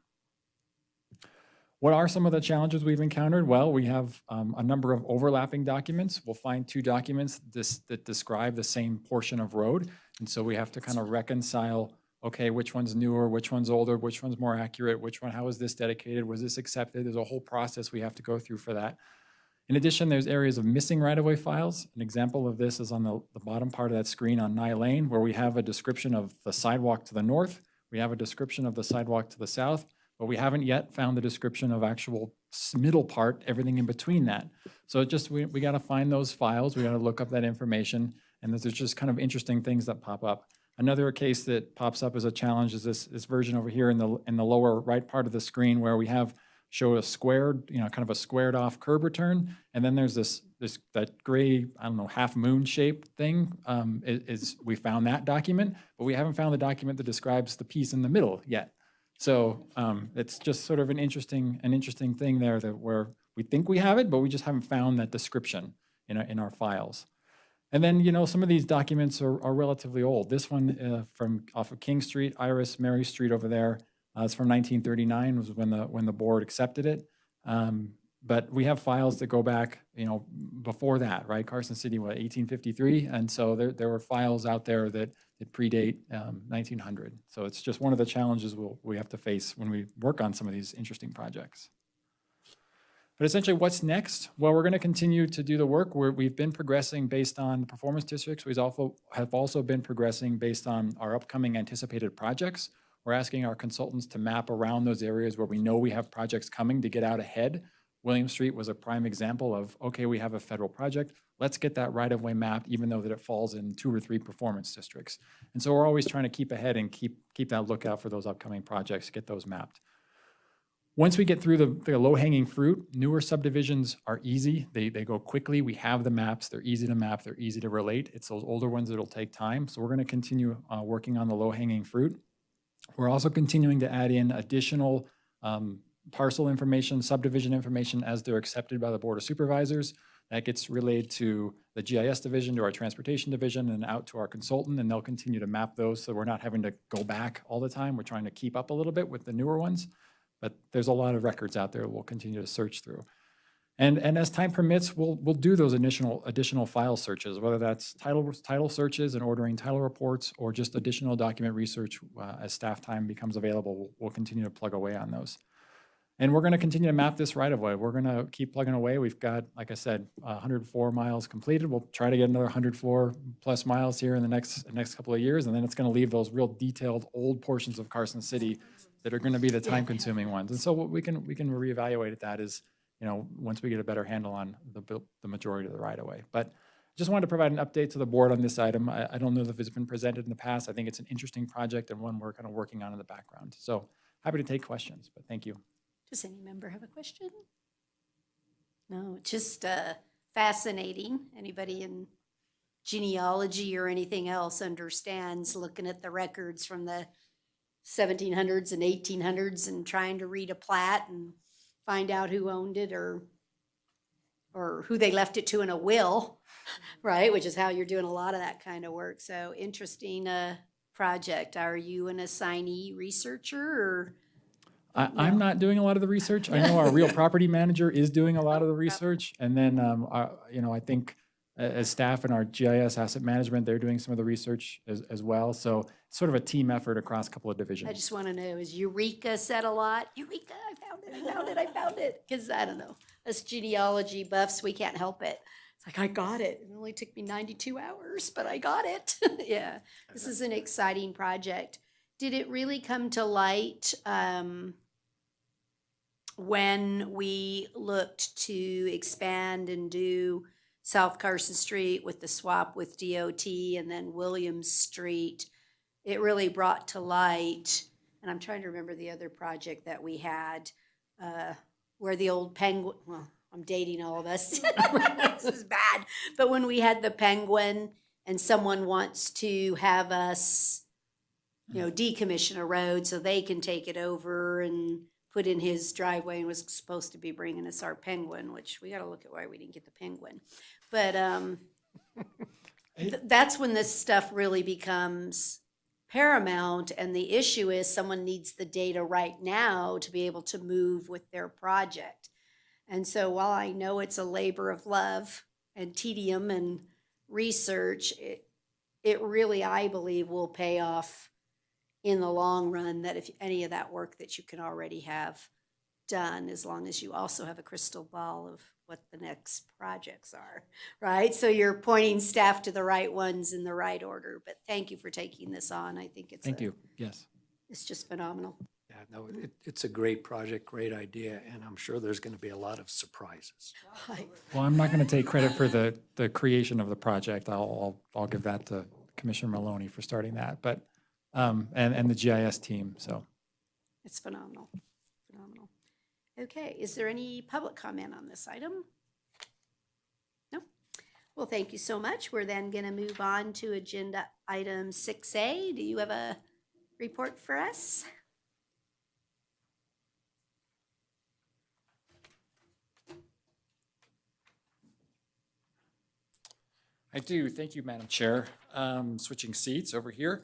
What are some of the challenges we've encountered? Well, we have a number of overlapping documents. We'll find two documents that describe the same portion of road. And so we have to kind of reconcile, okay, which one's newer, which one's older, which one's more accurate, how is this dedicated, was this accepted? There's a whole process we have to go through for that. In addition, there's areas of missing right-of-way files. An example of this is on the bottom part of that screen on Nye Lane, where we have a description of the sidewalk to the north. We have a description of the sidewalk to the south, but we haven't yet found the description of actual middle part, everything in between that. So we got to find those files. We got to look up that information, and there's just kind of interesting things that pop up. Another case that pops up as a challenge is this version over here in the lower right part of the screen, where we show a squared, kind of a squared off curb return, and then there's that gray, I don't know, half moon shaped thing. We found that document, but we haven't found the document that describes the piece in the middle yet. So it's just sort of an interesting thing there where we think we have it, but we just haven't found that description in our files. And then, some of these documents are relatively old. This one off of King Street, Iris, Mary Street over there, it's from 1939, was when the board accepted it. But we have files that go back, before that, right? Carson City, 1853? And so there were files out there that predate 1900. So it's just one of the challenges we have to face when we work on some of these interesting projects. But essentially, what's next? Well, we're going to continue to do the work. We've been progressing based on performance districts. We have also been progressing based on our upcoming anticipated projects. We're asking our consultants to map around those areas where we know we have projects coming to get out ahead. William Street was a prime example of, okay, we have a federal project. Let's get that right-of-way mapped, even though that it falls in 2 or 3 performance districts. And so we're always trying to keep ahead and keep that lookout for those upcoming projects, get those mapped. Once we get through the low-hanging fruit, newer subdivisions are easy. They go quickly. We have the maps. They're easy to map. They're easy to relate. It's those older ones that'll take time. So we're going to continue working on the low-hanging fruit. We're also continuing to add in additional parcel information, subdivision information as they're accepted by the Board of Supervisors. That gets relayed to the GIS division, to our transportation division, and out to our consultant, and they'll continue to map those so we're not having to go back all the time. We're trying to keep up a little bit with the newer ones, but there's a lot of records out there we'll continue to search through. And as time permits, we'll do those additional file searches, whether that's title searches and ordering title reports, or just additional document research as staff time becomes available. We'll continue to plug away on those. And we're going to continue to map this right of way. We're going to keep plugging away. We've got, like I said, 104 miles completed. We'll try to get another 104 plus miles here in the next couple of years, and then it's going to leave those real detailed old portions of Carson City that are going to be the time-consuming ones. And so what we can reevaluate at that is, once we get a better handle on the majority of the right of way. But just wanted to provide an update to the board on this item. I don't know if it's been presented in the past. I think it's an interesting project and one we're kind of working on in the background. So happy to take questions, but thank you. Does any member have a question? No, it's just fascinating. Anybody in genealogy or anything else understands looking at the records from the 1700s and 1800s and trying to read a plat and find out who owned it or who they left it to in a will, right? Which is how you're doing a lot of that kind of work. So interesting project. Are you an assignee researcher or? I'm not doing a lot of the research. I know our real property manager is doing a lot of the research. And then, I think as staff in our GIS asset management, they're doing some of the research as well. So it's sort of a team effort across a couple of divisions. I just want to know, is Eureka said a lot? Eureka, I found it. Because I don't know, us genealogy buffs, we can't help it. It's like, I got it. It only took me 92 hours, but I got it. Yeah, this is an exciting project. Did it really come to light when we looked to expand and do South Carson Street with the swap with DOT and then Williams Street? It really brought to light, and I'm trying to remember the other project that we had, where the old penguin, well, I'm dating all of us. This is bad. But when we had the penguin and someone wants to have us, decommission a road so they can take it over and put in his driveway, and was supposed to be bringing us our penguin, which we got to look at why we didn't get the penguin. But that's when this stuff really becomes paramount. And the issue is someone needs the data right now to be able to move with their project. And so while I know it's a labor of love and tedium and research, it really, I believe, will pay off in the long run, that if any of that work that you can already have done, as long as you also have a crystal ball of what the next projects are, right? So you're pointing staff to the right ones in the right order. But thank you for taking this on. I think Thank you. Yes. It's just phenomenal. Yeah, no, it's a great project, great idea, and I'm sure there's going to be a lot of surprises. Well, I'm not going to take credit for the creation of the project. I'll give that to Commissioner Maloney for starting that, but and the GIS team. So It's phenomenal. Phenomenal. Okay, is there any public comment on this item? No? Well, thank you so much. We're then going to move on to agenda item 6A. Do you have a report for us? I do. Thank you, Madam Chair. Switching seats over here.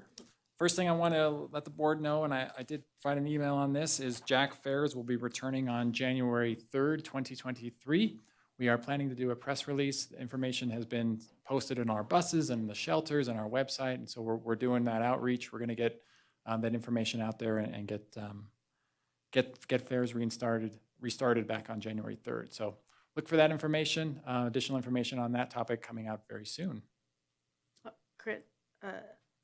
First thing I want to let the board know, and I did find an email on this, is Jack Fairs will be returning on January 3rd, 2023. We are planning to do a press release. The information has been posted in our buses and the shelters and our website, and so we're doing that outreach. We're going to get that information out there and get fairs restarted back on January 3rd. So look for that information, additional information on that topic coming out very soon. Chris,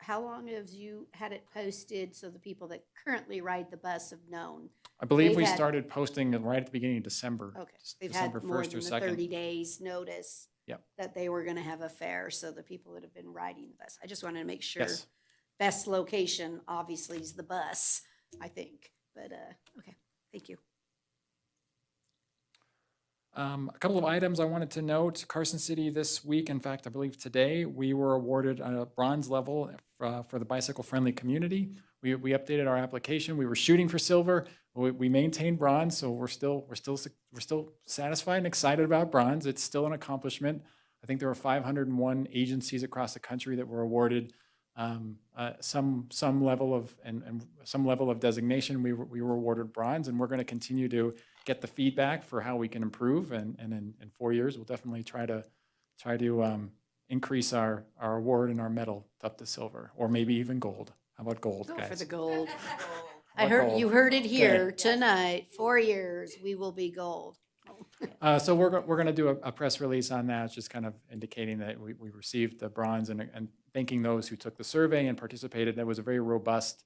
how long have you had it posted so the people that currently ride the bus have known? I believe They've we had- started posting it right at the beginning of December. Okay, they've December had more 1st or than the 2nd. 30 days notice Yep. that they were gonna have a fair, so the people that have been riding the bus. I just wanted to make sure. Yes. Best location, obviously, is the bus, I think, but, okay, thank you. A couple of items I wanted to note. Carson City this week, in fact, I believe today, we were awarded a bronze level for the bicycle-friendly community. We updated our application. We were shooting for silver. We maintained bronze, so we're still satisfied and excited about bronze. It's still an accomplishment. I think there were 501 agencies across the country that were awarded some level of designation. We were awarded bronze, and we're going to continue to get the feedback for how we can improve. And in 4 years, we'll definitely try to increase our award and our medal up to silver, or maybe even gold. How about gold, Go guys? for the gold. How about gold? You heard it here tonight. 4 years, we will be gold. So we're going to do a press release on that, just kind of indicating that we received the bronze and thanking those who took the survey and participated. That was a very robust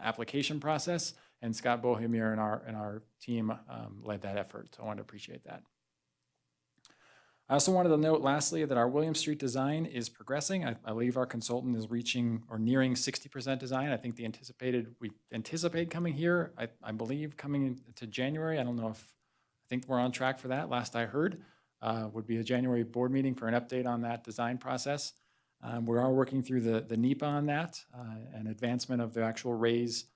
application process, and Scott Bohemier and our team led that effort. So I want to appreciate that. I also wanted to note lastly that our William Street design is progressing. I believe our consultant is reaching or nearing 60% design. I think we anticipate coming here, I believe coming into January. I don't know if, I think we're on track for that. Last I heard would be a January board meeting for an update on that design process. We are working through the NEPA on that, and advancement of the actual raise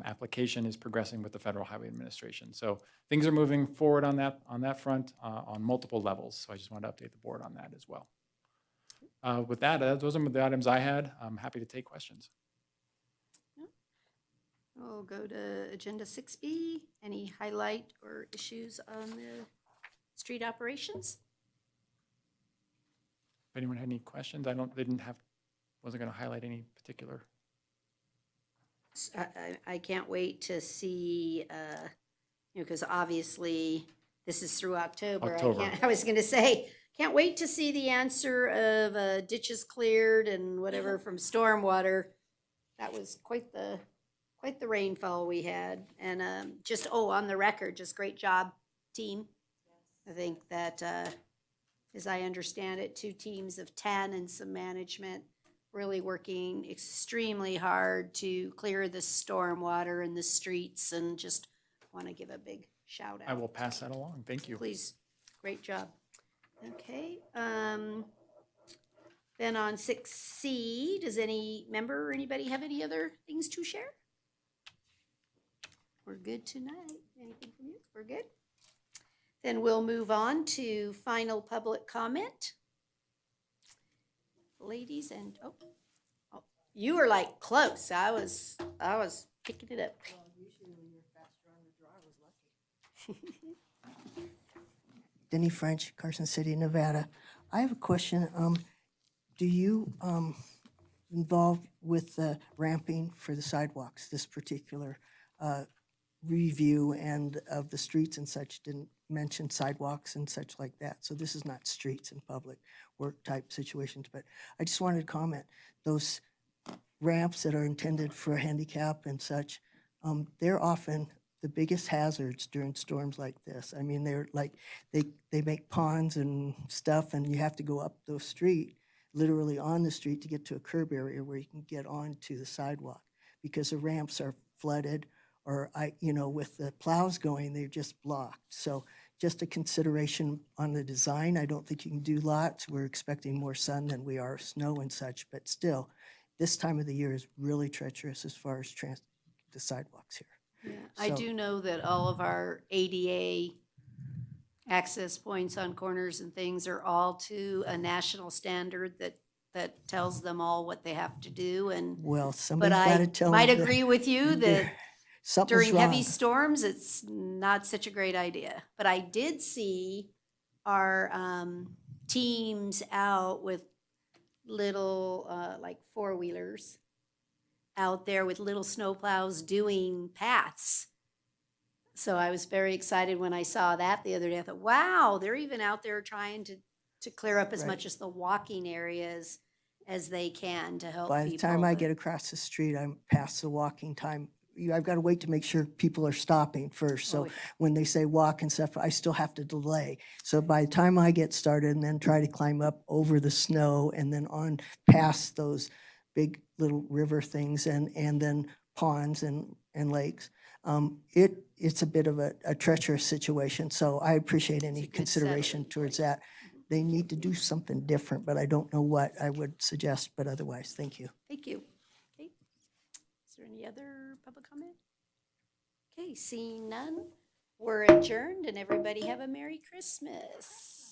application is progressing with the Federal Highway Administration. So things are moving forward on that front on multiple levels. So I just wanted to update the board on that as well. With that, those are the items I had. I'm happy to take questions. We'll go to agenda 6B. Any highlight or issues on the street operations? If anyone had any questions, wasn't going to highlight any particular. I can't wait to see, because obviously this is through October. I was going to say, can't wait to see the answer of ditches cleared and whatever from stormwater. That was quite the rainfall we had. And on the record, just great job, team. I think that, as I understand it, 2 teams of 10 and some management really working extremely hard to clear the storm water in the streets, and just want to give a big shout out. I will pass that along. Thank you. Please, great job. Okay, then on 6C, does any member or anybody have any other things to share? We're good tonight. Anything from you? We're good? Then we'll move on to final public comment. Ladies and, you were like close. I was picking it up. Denny French, Carson City, Nevada. I have a question. Do you involve with the ramping for the sidewalks, this particular review and of the streets and such didn't mention sidewalks and such like that. So this is not streets and public work type situations, but I just wanted to comment, those ramps that are intended for handicap and such, they're often the biggest hazards during storms like this. I mean, they're like, they make ponds and stuff, and you have to go up the street, literally on the street, to get to a curb area where you can get onto the sidewalk, because the ramps are flooded, or with the plows going, they're just blocked. So just a consideration on the design. I don't think you can do lots. We're expecting more sun than we are snow and such, but still, this time of the year is really treacherous as far as the sidewalks here. Yeah, I So- do know that all of our ADA access points on corners and things are all to a national standard that that tells them all what they have to do and, Well, but somebody's got to I tell might them that agree with you that something's during heavy wrong. storms, it's not such a great idea. But I did see our teams out with little, like four-wheelers out there with little snowplows doing paths. So I was very excited when I saw that the other day. I thought, wow, they're even out there trying to clear up as Right. much as the walking areas as they can to help By people. the time I but- get across the street, I'm past the walking time. I've got to wait to make sure people are stopping first. Oh, So yeah. when they say walk and stuff, I still have to delay. So by the time I get started and then try to climb up over the snow and then on past those big little river things and then ponds and lakes, it's a bit of a treacherous situation. So I appreciate It's a any good consideration settling towards place. that. They need to do something different, but I don't know what I would suggest, but otherwise, thank you. Thank you. Okay. Is there any other public comment? Okay, seeing none, we're adjourned and everybody have a Merry Christmas.